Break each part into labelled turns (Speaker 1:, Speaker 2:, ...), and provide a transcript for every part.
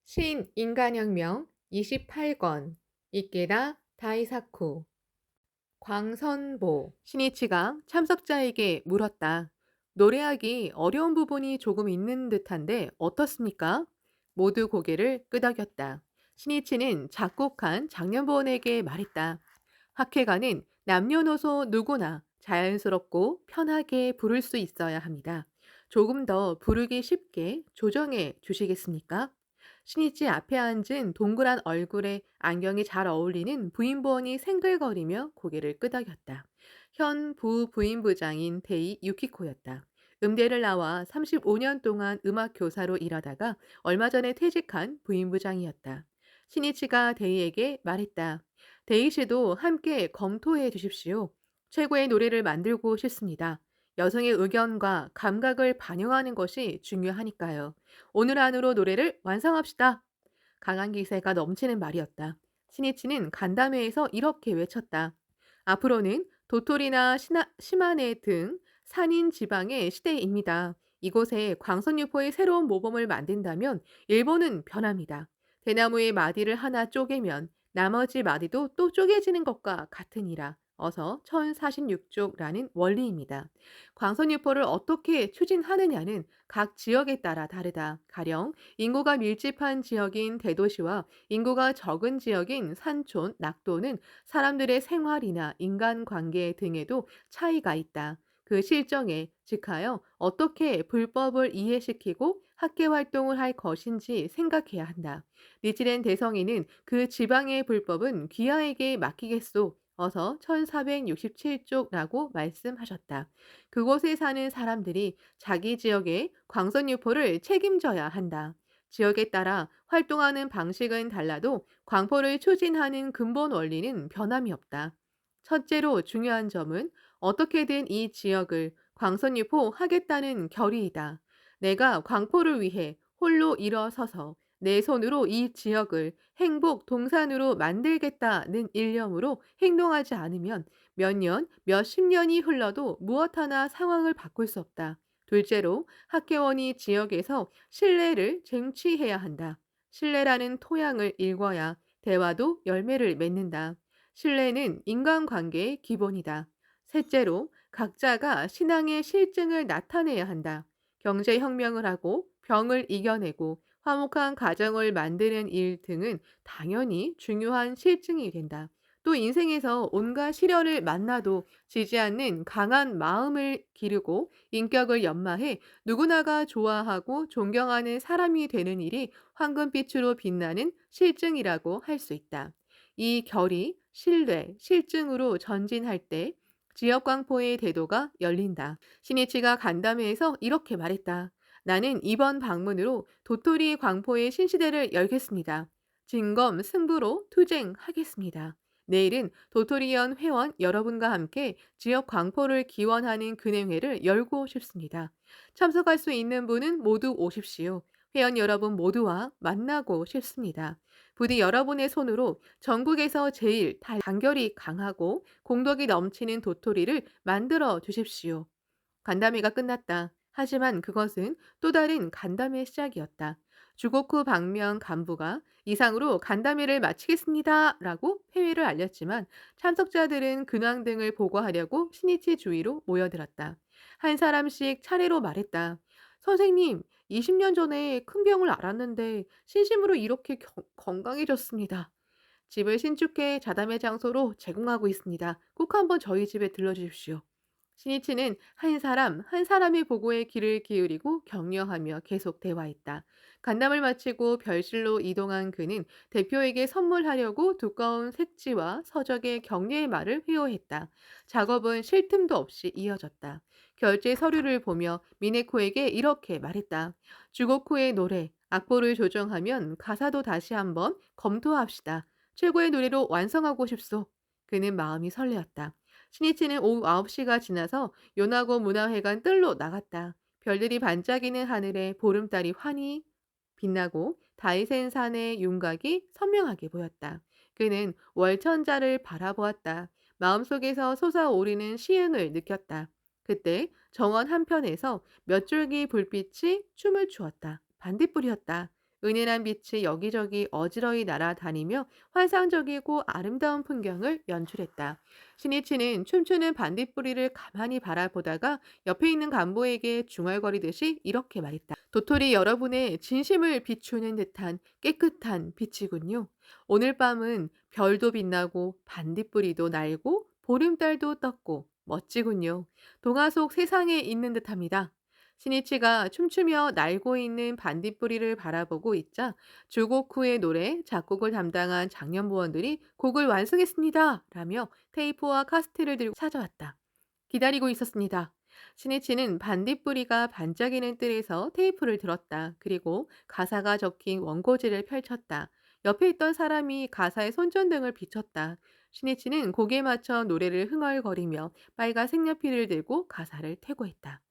Speaker 1: 신인간혁명 28권 이케다 다이사쿠 광선보 신이치가 참석자에게 물었다. 노래하기 어려운 부분이 조금 있는 듯한데 어떻습니까? 모두 고개를 끄덕였다. 신이치는 작곡한 장년보원에게 말했다. 학회가는 남녀노소 누구나 자연스럽고 편하게 부를 수 있어야 합니다. 조금 더 부르기 쉽게 조정해 주시겠습니까? 신이치 앞에 앉은 동그란 얼굴에 안경이 잘 어울리는 부인보원이 생글거리며 고개를 끄덕였다. 현 부부인부장인 데이 유키코였다. 음대를 나와 35년 동안 음악 교사로 일하다가 얼마 전에 퇴직한 부인부장이었다. 신이치가 데이에게 말했다. 데이 씨도 함께 검토해 주십시오. 최고의 노래를 만들고 싶습니다. 여성의 의견과 감각을 반영하는 것이 중요하니까요. 오늘 안으로 노래를 완성합시다. 강한 기세가 넘치는 말이었다. 신이치는 간담회에서 이렇게 외쳤다. 앞으로는 도토리나 시마네 등 산인 지방의 시대입니다. 이곳에 광선유포의 새로운 모범을 만든다면 일본은 변합니다. 대나무의 마디를 하나 쪼개면 나머지 마디도 또 쪼개지는 것과 같으니라. 어서 1046쪽라는 원리입니다. 광선유포를 어떻게 추진하느냐는 각 지역에 따라 다르다. 가령 인구가 밀집한 지역인 대도시와 인구가 적은 지역인 산촌, 낙도는 사람들의 생활이나 인간관계 등에도 차이가 있다. 그 실정에 직하여 어떻게 불법을 이해시키고 학계 활동을 할 것인지 생각해야 한다. 니치렌 대성이는 그 지방의 불법은 귀하에게 맡기겠소. 어서 1467쪽라고 말씀하셨다. 그곳에 사는 사람들이 자기 지역의 광선 유포를 책임져야 한다. 지역에 따라 활동하는 방식은 달라도 광포를 추진하는 근본 원리는 변함이 없다. 첫째로 중요한 점은 어떻게든 이 지역을 광선유포 하겠다는 결의이다. 내가 광포를 위해 홀로 일어서서 내 손으로 이 지역을 행복 동산으로 만들겠다는 일념으로 행동하지 않으면 몇 년, 몇십 년이 흘러도 무엇 하나 상황을 바꿀 수 없다. 둘째로 학계원이 지역에서 신뢰를 쟁취해야 한다. 신뢰라는 토양을 읽어야 대화도 열매를 맺는다. 신뢰는 인간관계의 기본이다. 셋째로 각자가 신앙의 실증을 나타내야 한다. 경제혁명을 하고 병을 이겨내고 화목한 가정을 만드는 일 등은 당연히 중요한 실증이 된다. 또 인생에서 온갖 시련을 만나도 지지 않는 강한 마음을 기르고 인격을 연마해 누구나가 좋아하고 존경하는 사람이 되는 일이 황금빛으로 빛나는 실증이라고 할 수 있다. 이 결이 신뢰, 실증으로 전진할 때 지역 광포의 대도가 열린다. 신이치가 간담회에서 이렇게 말했다. 나는 이번 방문으로 도토리 광포의 신시대를 열겠습니다. 진검 승부로 투쟁하겠습니다. 내일은 도토리연 회원 여러분과 함께 지역 광포를 기원하는 근행회를 열고 싶습니다. 참석할 수 있는 분은 모두 오십시오. 회원 여러분 모두와 만나고 싶습니다. 부디 여러분의 손으로 전국에서 제일 단결이 강하고 공덕이 넘치는 도토리를 만들어 주십시오. 간담회가 끝났다. 하지만 그것은 또 다른 간담회 시작이었다. 주고쿠 방면 간부가 이상으로 간담회를 마치겠습니다. 라고 폐회를 알렸지만 참석자들은 근황 등을 보고하려고 신이치 주위로 모여들었다. 한 사람씩 차례로 말했다. 선생님, 20년 전에 큰 병을 앓았는데 신심으로 이렇게 건강해졌습니다. 집을 신축해 자담회 장소로 제공하고 있습니다. 꼭 한번 저희 집에 들러주십시오. 신이치는 한 사람 한 사람의 보고에 귀를 기울이고 격려하며 계속 대화했다. 간담을 마치고 별실로 이동한 그는 대표에게 선물하려고 두꺼운 색지와 서적의 격려의 말을 회호했다. 작업은 쉴 틈도 없이 이어졌다. 결제 서류를 보며 미네코에게 이렇게 말했다. 주고쿠의 노래, 악보를 조정하면 가사도 다시 한번 검토합시다. 최고의 노래로 완성하고 싶소. 그는 마음이 설레었다. 신이치는 오후 9시가 지나서 요나고 문화회관 뜰로 나갔다. 별들이 반짝이는 하늘에 보름달이 환히 빛나고 다이센 산의 윤곽이 선명하게 보였다. 그는 월천자를 바라보았다. 마음속에서 솟아오르는 시흥을 느꼈다. 그때 정원 한편에서 몇 줄기 불빛이 춤을 추었다. 반딧불이었다. 은은한 빛이 여기저기 어지러이 날아다니며 환상적이고 아름다운 풍경을 연출했다. 신이치는 춤추는 반딧불이를 가만히 바라보다가 옆에 있는 간부에게 중얼거리듯이 이렇게 말했다. 도토리 여러분의 진심을 비추는 듯한 깨끗한 빛이군요. 오늘 밤은 별도 빛나고 반딧불이도 날고 보름달도 떴고 멋지군요. 동화 속 세상에 있는 듯합니다. 신이치가 춤추며 날고 있는 반딧불이를 바라보고 있자 주곡 후의 노래 작곡을 담당한 장년부원들이 곡을 완성했습니다. 라며 테이프와 카스트를 들고 찾아왔다. 기다리고 있었습니다. 신이치는 반딧불이가 반짝이는 뜰에서 테이프를 들었다. 그리고 가사가 적힌 원고지를 펼쳤다. 옆에 있던 사람이 가사에 손전등을 비췄다. 신이치는 곡에 맞춰 노래를 흥얼거리며 빨간 색연필을 들고 가사를 퇴고했다.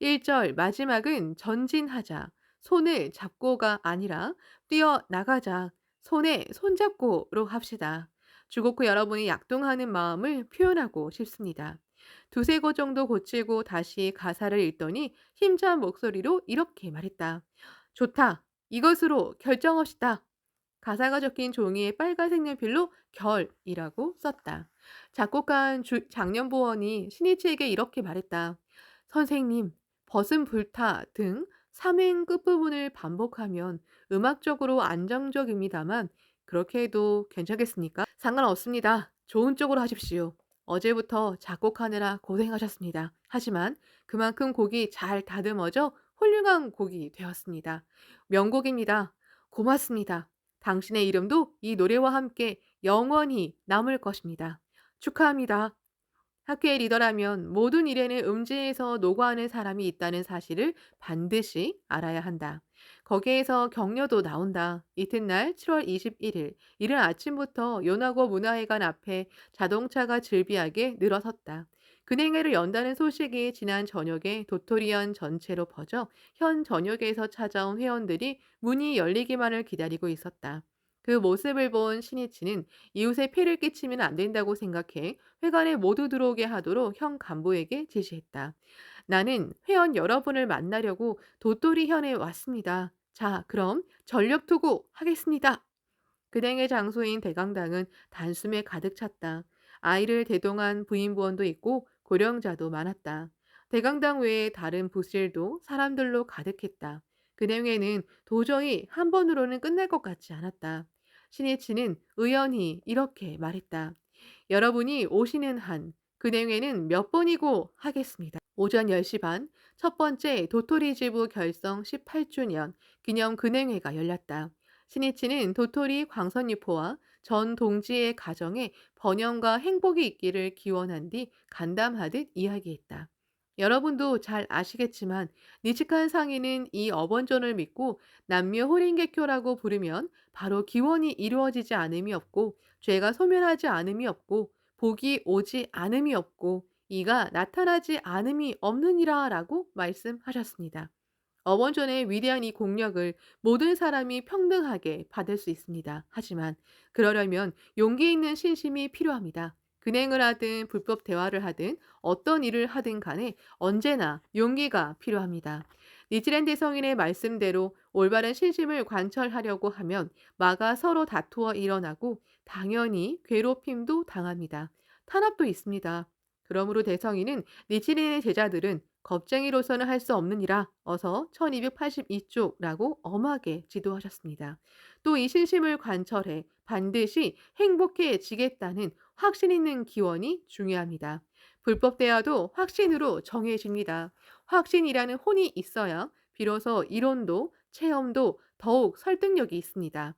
Speaker 1: 1절 마지막은 전진하자. 손을 잡고가 아니라 뛰어나가자. 손에 손잡고로 합시다. 주곡 후 여러분이 약동하는 마음을 표현하고 싶습니다. 두세 고 정도 고치고 다시 가사를 읽더니 힘찬 목소리로 이렇게 말했다. 좋다. 이것으로 결정합시다. 가사가 적힌 종이에 빨간 색연필로 결이라고 썼다. 작곡한 장년보원이 신이치에게 이렇게 말했다. 선생님, 벗은 불타 등 3행 끝부분을 반복하면 음악적으로 안정적입니다만 그렇게 해도 괜찮겠습니까? 상관없습니다. 좋은 쪽으로 하십시오. 어제부터 작곡하느라 고생하셨습니다. 하지만 그만큼 곡이 잘 다듬어져 훌륭한 곡이 되었습니다. 명곡입니다. 고맙습니다. 당신의 이름도 이 노래와 함께 영원히 남을 것입니다. 축하합니다. 학교의 리더라면 모든 일에는 음지에서 노고하는 사람이 있다는 사실을 반드시 알아야 한다. 거기에서 격려도 나온다. 이튿날 7월 21일, 이른 아침부터 요나고 문화회관 앞에 자동차가 즐비하게 늘어섰다. 근행회를 연다는 소식이 지난 저녁에 도토리현 전체로 퍼져 현 전역에서 찾아온 회원들이 문이 열리기만을 기다리고 있었다. 그 모습을 본 신이치는 이웃에 폐를 끼치면 안 된다고 생각해 회관에 모두 들어오게 하도록 현 간부에게 지시했다. 나는 회원 여러분을 만나려고 도토리현에 왔습니다. 자, 그럼 전력 투구 하겠습니다. 근행의 장소인 대강당은 단숨에 가득 찼다. 아이를 대동한 부인부원도 있고 고령자도 많았다. 대강당 외에 다른 부실도 사람들로 가득했다. 근행회는 도저히 한 번으로는 끝날 것 같지 않았다. 신이치는 의연히 이렇게 말했다. 여러분이 오시는 한 근행회는 몇 번이고 하겠습니다. 오전 10시 반 첫 번째 도토리 지부 결성 18주년 기념 근행회가 열렸다. 신이치는 도토리 광선유포와 전 동지의 가정에 번영과 행복이 있기를 기원한 뒤 간담하듯 이야기했다. 여러분도 잘 아시겠지만 니치칸 상인은 이 어번존을 믿고 남묘 호링개교라고 부르면 바로 기원이 이루어지지 않음이 없고 죄가 소멸하지 않음이 없고 복이 오지 않음이 없고 이가 나타나지 않음이 없느니라 라고 말씀하셨습니다. 어원존의 위대한 이 공력을 모든 사람이 평등하게 받을 수 있습니다. 하지만 그러려면 용기 있는 신심이 필요합니다. 근행을 하든 불법 대화를 하든 어떤 일을 하든 간에 언제나 용기가 필요합니다. 니즈랜드 성인의 말씀대로 올바른 신심을 관철하려고 하면 마가 서로 다투어 일어나고 당연히 괴롭힘도 당합니다. 탄압도 있습니다. 그러므로 대성인은 니치렌의 제자들은 겁쟁이로서는 할 수 없느니라 어서 1282쪽라고 엄하게 지도하셨습니다. 또 이 신심을 관철해 반드시 행복해지겠다는 확신 있는 기원이 중요합니다. 불법 대화도 확신으로 정해집니다. 확신이라는 혼이 있어야 비로소 이론도 체험도 더욱 설득력이 있습니다.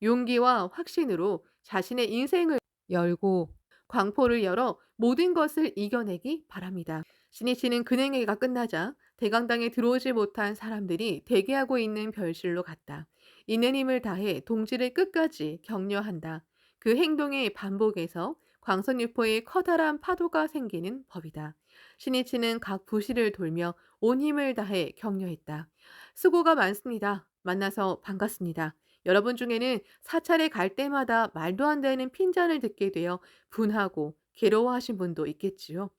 Speaker 1: 용기와 확신으로 자신의 인생을 열고 광포를 열어 모든 것을 이겨내기 바랍니다. 신이치는 근행회가 끝나자 대강당에 들어오지 못한 사람들이 대기하고 있는 별실로 갔다. 있는 힘을 다해 동지를 끝까지 격려한다. 그 행동의 반복에서 광선유포의 커다란 파도가 생기는 법이다. 신이치는 각 부시를 돌며 온 힘을 다해 격려했다. 수고가 많습니다. 만나서 반갑습니다. 여러분 중에는 사찰에 갈 때마다 말도 안 되는 핀잔을 듣게 되어 분하고 괴로워하신 분도 있겠지요.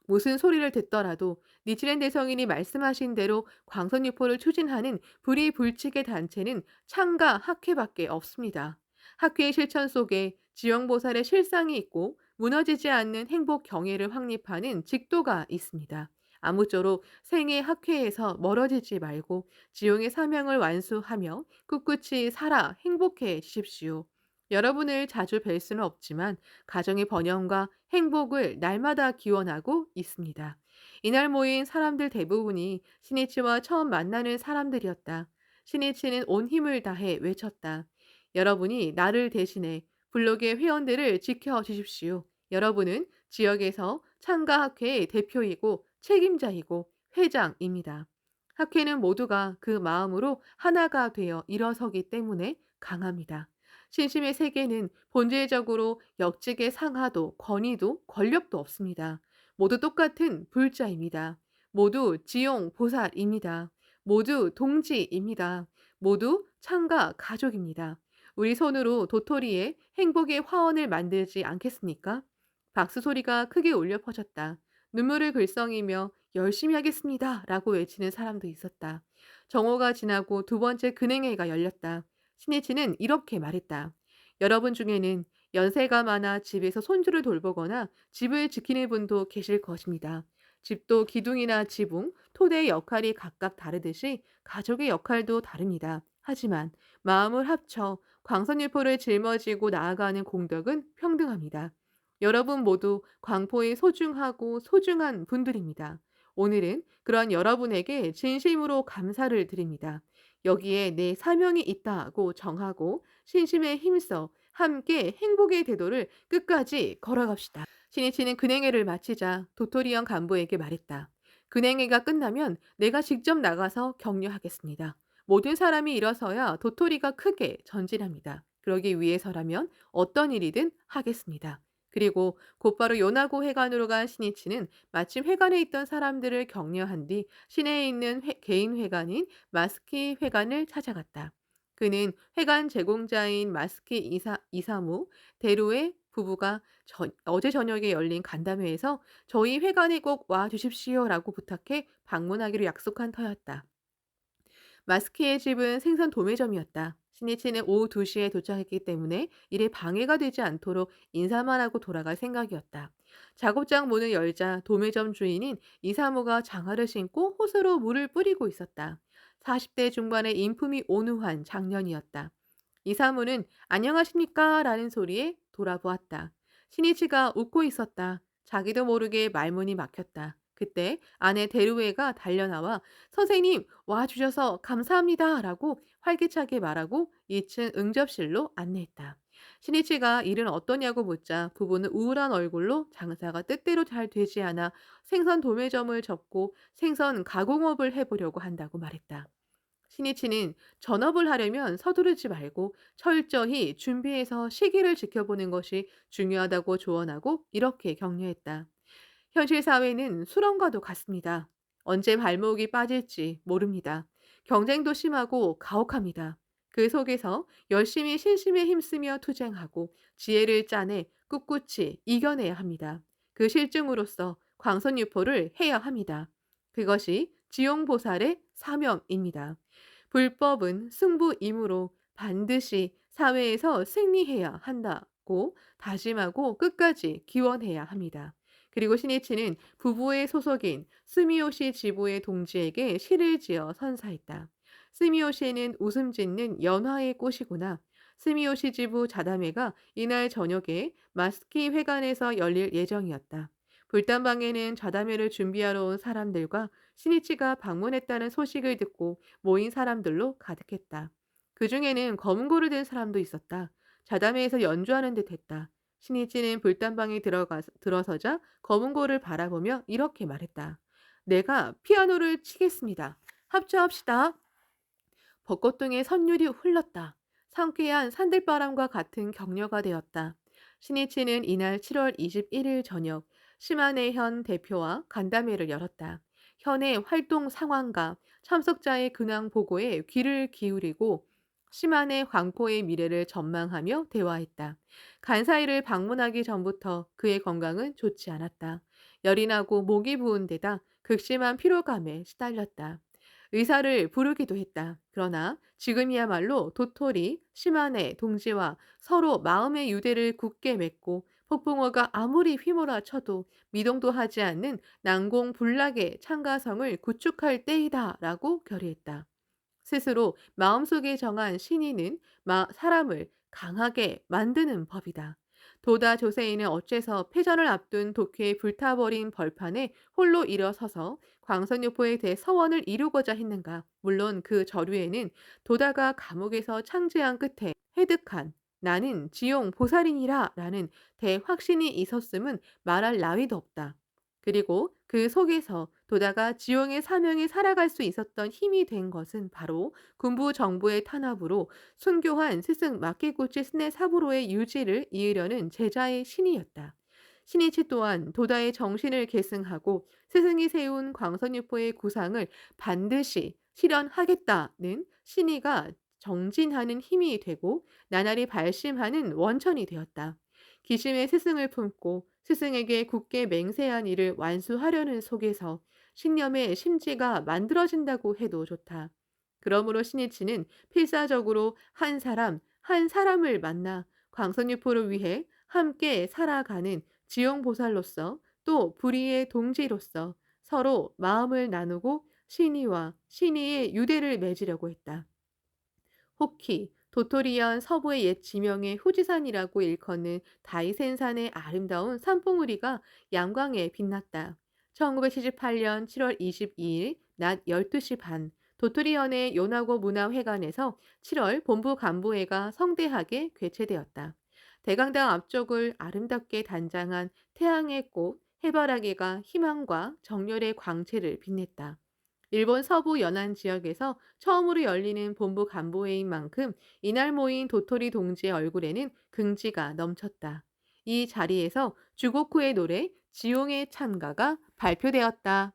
Speaker 1: 무슨 소리를 듣더라도 니치렌 대성인이 말씀하신 대로 광선유포를 추진하는 불의불칙의 단체는 창가 학회밖에 없습니다. 학회의 실천 속에 지영보살의 실상이 있고 무너지지 않는 행복 경애를 확립하는 직도가 있습니다. 아무쪼록 생애 학회에서 멀어지지 말고 지용의 사명을 완수하며 꿋꿋이 살아 행복해지십시오. 여러분을 자주 뵐 수는 없지만 가정의 번영과 행복을 날마다 기원하고 있습니다. 이날 모인 사람들 대부분이 신이치와 처음 만나는 사람들이었다. 신이치는 온 힘을 다해 외쳤다. 여러분이 나를 대신해 블록의 회원들을 지켜주십시오. 여러분은 지역에서 창가학회의 대표이고 책임자이고 회장입니다. 학회는 모두가 그 마음으로 하나가 되어 일어서기 때문에 강합니다. 신심의 세계는 본질적으로 역직의 상하도 권위도 권력도 없습니다. 모두 똑같은 불자입니다. 모두 지용 보살입니다. 모두 동지입니다. 모두 창가 가족입니다. 우리 손으로 도토리에 행복의 화원을 만들지 않겠습니까? 박수 소리가 크게 울려 퍼졌다. 눈물을 글썽이며 열심히 하겠습니다. 라고 외치는 사람도 있었다. 정오가 지나고 두 번째 근행회가 열렸다. 신이치는 이렇게 말했다. 여러분 중에는 연세가 많아 집에서 손주를 돌보거나 집을 지키는 분도 계실 것입니다. 집도 기둥이나 지붕, 토대의 역할이 각각 다르듯이 가족의 역할도 다릅니다. 하지만 마음을 합쳐 광선일포를 짊어지고 나아가는 공덕은 평등합니다. 여러분 모두 광포의 소중하고 소중한 분들입니다. 오늘은 그런 여러분에게 진심으로 감사를 드립니다. 여기에 내 사명이 있다고 정하고 신심에 힘써 함께 행복의 대도를 끝까지 걸어갑시다. 신이치는 근행회를 마치자 도토리형 간부에게 말했다. 근행회가 끝나면 내가 직접 나가서 격려하겠습니다. 모든 사람이 일어서야 도토리가 크게 전진합니다. 그러기 위해서라면 어떤 일이든 하겠습니다. 그리고 곧바로 요나고 회관으로 간 신이치는 마침 회관에 있던 사람들을 격려한 뒤 시내에 있는 개인 회관인 마스키 회관을 찾아갔다. 그는 회관 제공자인 마스키 이사무 대로의 부부가 어제 저녁에 열린 간담회에서 저희 회관에 꼭 와 주십시오라고 부탁해 방문하기로 약속한 터였다. 마스키의 집은 생선 도매점이었다. 신이치는 오후 2시에 도착했기 때문에 일에 방해가 되지 않도록 인사만 하고 돌아갈 생각이었다. 작업장 문을 열자 도매점 주인인 이사무가 장화를 신고 호스로 물을 뿌리고 있었다. 40대 중반의 인품이 온후한 장년이었다. 이사무는 안녕하십니까? 라는 소리에 돌아보았다. 신이치가 웃고 있었다. 자기도 모르게 말문이 막혔다. 그때 아내 데루에가 달려나와 선생님 와주셔서 감사합니다 라고 활기차게 말하고 2층 응접실로 안내했다. 신이치가 일은 어떠냐고 묻자 부부는 우울한 얼굴로 장사가 뜻대로 잘 되지 않아 생선 도매점을 접고 생선 가공업을 해보려고 한다고 말했다. 신이치는 전업을 하려면 서두르지 말고 철저히 준비해서 시기를 지켜보는 것이 중요하다고 조언하고 이렇게 격려했다. 현실 사회는 수렁과도 같습니다. 언제 발목이 빠질지 모릅니다. 경쟁도 심하고 가혹합니다. 그 속에서 열심히 신심에 힘쓰며 투쟁하고 지혜를 짜내 꿋꿋이 이겨내야 합니다. 그 실증으로서 광선유포를 해야 합니다. 그것이 지용보살의 사명입니다. 불법은 승부이므로 반드시 사회에서 승리해야 한다고 다짐하고 끝까지 기원해야 합니다. 그리고 신이치는 부부의 소속인 스미요시 지부의 동지에게 시를 지어 선사했다. 스미요시는 웃음 짓는 연화의 꽃이구나. 스미요시 지부 자담회가 이날 저녁에 마스키 회관에서 열릴 예정이었다. 불단방에는 자담회를 준비하러 온 사람들과 신이치가 방문했다는 소식을 듣고 모인 사람들로 가득했다. 그 중에는 검은 고를 든 사람도 있었다. 자담회에서 연주하는 듯 했다. 신이치는 불단방에 들어서자 검은고를 바라보며 이렇게 말했다. 내가 피아노를 치겠습니다. 합주합시다. 벚꽃 등의 선율이 흘렀다. 상쾌한 산들바람과 같은 격려가 되었다. 신이치는 이날 7월 21일 저녁 시마네현 대표와 간담회를 열었다. 현의 활동 상황과 참석자의 근황 보고에 귀를 기울이고 시만의 광포의 미래를 전망하며 대화했다. 간사이를 방문하기 전부터 그의 건강은 좋지 않았다. 열이 나고 목이 부은 데다 극심한 피로감에 시달렸다. 의사를 부르기도 했다. 그러나 지금이야말로 도토리, 시만의 동지와 서로 마음의 유대를 굳게 맺고 폭풍우가 아무리 휘몰아 쳐도 미동도 하지 않는 난공불락의 창가성을 구축할 때이다라고 결의했다. 스스로 마음속에 정한 신의는 사람을 강하게 만드는 법이다. 도다 조세이는 어째서 패전을 앞둔 도쿄에 불타버린 벌판에 홀로 일어서서 광선유포에 대해 서원을 이루고자 했는가? 물론 그 저류에는 도다가 감옥에서 창제한 끝에 해득한 나는 지용 보살이니라 라는 대확신이 있었음은 말할 나위도 없다. 그리고 그 속에서 도다가 지용의 사명에 살아갈 수 있었던 힘이 된 것은 바로 군부 정부의 탄압으로 순교한 스승 마키구치 스네 사부로의 유지를 이으려는 제자의 신이었다. 신이치 또한 도다의 정신을 계승하고 스승이 세운 광선유포의 구상을 반드시 실현하겠다는 신의가 정진하는 힘이 되고 나날이 발심하는 원천이 되었다. 기심의 스승을 품고 스승에게 굳게 맹세한 일을 완수하려는 속에서 신념의 심지가 만들어진다고 해도 좋다. 그러므로 신이치는 필사적으로 한 사람, 한 사람을 만나 광선유포를 위해 함께 살아가는 지용보살로서 또 불의의 동지로서 서로 마음을 나누고 신의와 신의의 유대를 맺으려고 했다. 호키, 도토리현 서부의 옛 지명의 후지산이라고 일컫는 다이센산의 아름다운 산봉우리가 양광에 빛났다. 1978년 7월 22일 낮 12시 반 도토리현의 요나고 문화회관에서 7월 본부 간부회가 성대하게 개최되었다. 대강당 앞쪽을 아름답게 단장한 태양의 꽃 해바라기가 희망과 정열의 광채를 빛냈다. 일본 서부 연안 지역에서 처음으로 열리는 본부 간부회인 만큼 이날 모인 도토리 동지의 얼굴에는 긍지가 넘쳤다. 이 자리에서 주고쿠의 노래 지용의 찬가가 발표되었다.